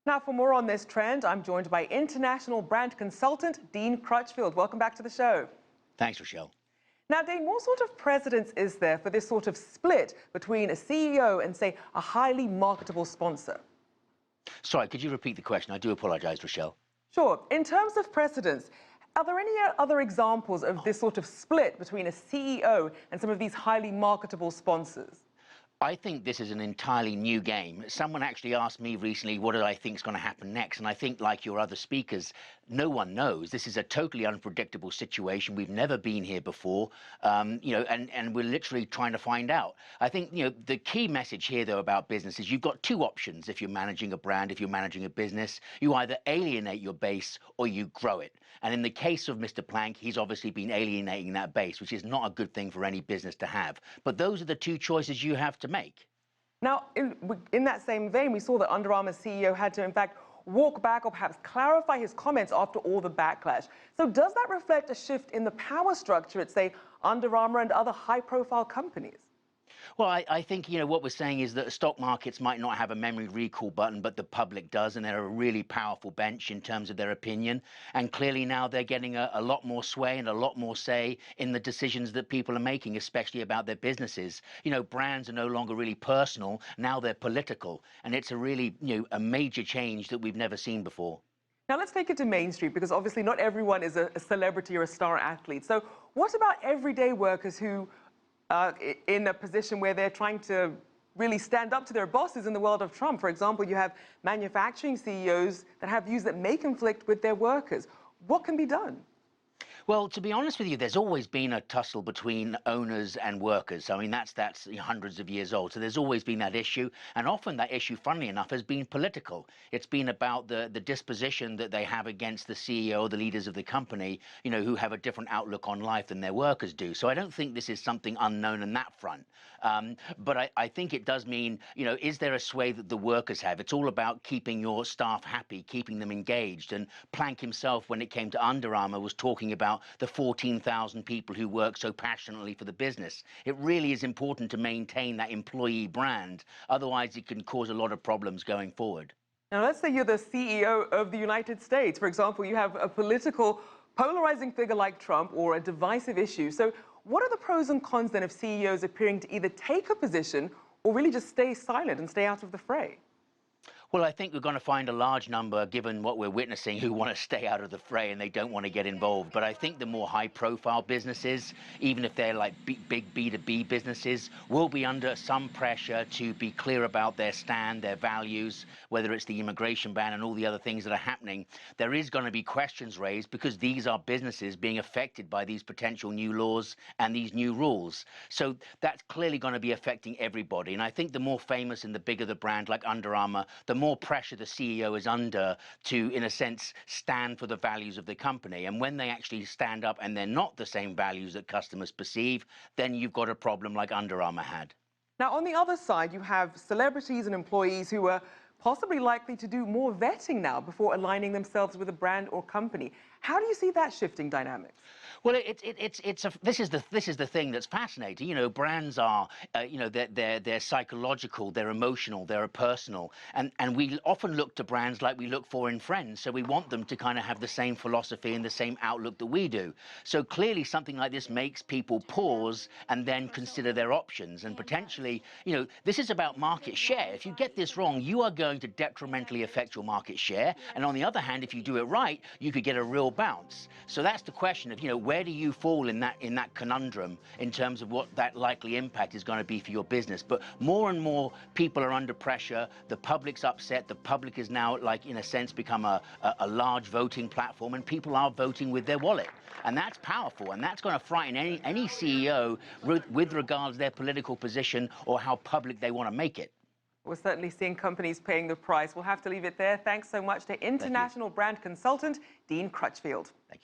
Now, for more on this trend, I'm joined by international brand consultant Dean Crutchfield. Welcome back to the show. Thanks, Rochelle. Now, Dean, what sort of precedence is there for this sort of split between a CEO and, say, a highly marketable sponsor? Sorry, could you repeat the question? I do apologize, Rochelle. Sure. In terms of precedence, are there any other examples of this sort of split between a CEO and some of these highly marketable sponsors? I think this is an entirely new game. Someone actually asked me recently, what do I think is going to happen next? And I think, like your other speakers, no one knows. This is a totally unpredictable situation. We've never been here before, and we're literally trying to find out. I think, the key message here, though, about business is you've got two options if you're managing a brand, if you're managing a business. You either alienate your base or you grow it. And in the case of Mr. Plank, he's obviously been alienating that base, which is not a good thing for any business to have. But those are the two choices you have to make. Now, in that same vein, we saw that Under Armour's CEO had to, in fact, walk back or perhaps clarify his comments after all the backlash. So does that reflect a shift in the power structure at, say, Under Armour and other high-profile companies? Well, I think, what we're saying is that stock markets might not have a memory recall button, but the public does, and they're a really powerful bench in terms of their opinion. And clearly now they're getting a lot more sway and a lot more say in the decisions that people are making, especially about their businesses. Brands are no longer really personal. Now they're political. And it's a really, a major change that we've never seen before. Now, let's take it to Main Street, because obviously not everyone is a celebrity or a star athlete. So what about everyday workers who in a position where they're trying to really stand up to their bosses in the world of Trump? For example, you have manufacturing CEOs that have views that may conflict with their workers. What can be done? Well, to be honest with you, there's always been a tussle between owners and workers. I mean, that's hundreds of years old. So there's always been that issue. And often that issue, funnily enough, has been political. It's been about the disposition that they have against the CEO, the leaders of the company, who have a different outlook on life than their workers do. So I don't think this is something unknown on that front. But I think it does mean, is there a sway that the workers have? It's all about keeping your staff happy, keeping them engaged. And Plank himself, when it came to Under Armour, was talking about the 14,000 people who work so passionately for the business. It really is important to maintain that employee brand. Otherwise, it can cause a lot of problems going forward. Now, let's say you're the CEO of the United States. For example, you have a political, polarizing figure like Trump or a divisive issue. So what are the pros and cons then of CEOs appearing to either take a position or really just stay silent and stay out of the fray? Well, I think we're going to find a large number, given what we're witnessing, who want to stay out of the fray and they don't want to get involved. But I think the more high-profile businesses, even if they're like big B2B businesses, will be under some pressure to be clear about their stand, their values, whether it's the immigration ban and all the other things that are happening. There is going to be questions raised because these are businesses being affected by these potential new laws and these new rules. So that's clearly going to be affecting everybody. And I think the more famous and the bigger the brand, like Under Armour, the more pressure the CEO is under to, in a sense, stand for the values of the company. And when they actually stand up and they're not the same values that customers perceive, then you've got a problem like Under Armour had. Now, on the other side, you have celebrities and employees who are possibly likely to do more vetting now before aligning themselves with a brand or company. How do you see that shifting dynamics? Well, this is the thing that's fascinating. Brands are, they're psychological, they're emotional, they're personal, and we often look to brands like we look for in friends. So we want them to kind of have the same philosophy and the same outlook that we do. So clearly, something like this makes people pause and then consider their options. And potentially, this is about market share. If you get this wrong, you are going to detrimentally affect your market share. And on the other hand, if you do it right, you could get a real bounce. So that's the question of, where do you fall in that conundrum in terms of what that likely impact is going to be for your business? But more and more people are under pressure. The public's upset. The public is now, in a sense, become a large voting platform, and people are voting with their wallet. And that's powerful, and that's going to frighten any CEO with regards to their political position or how public they want to make it. We're certainly seeing companies paying the price. We'll have to leave it there. Thanks so much to international brand consultant Dean Crutchfield. Thank you.